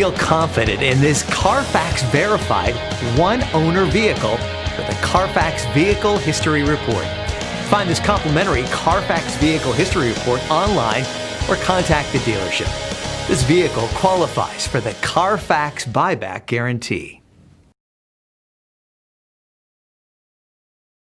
Feel confident in this Carfax verified one-owner vehicle with a Carfax Vehicle History Report. Find this complimentary Carfax Vehicle History Report online or contact the dealership. This vehicle qualifies for the Carfax Buyback Guarantee.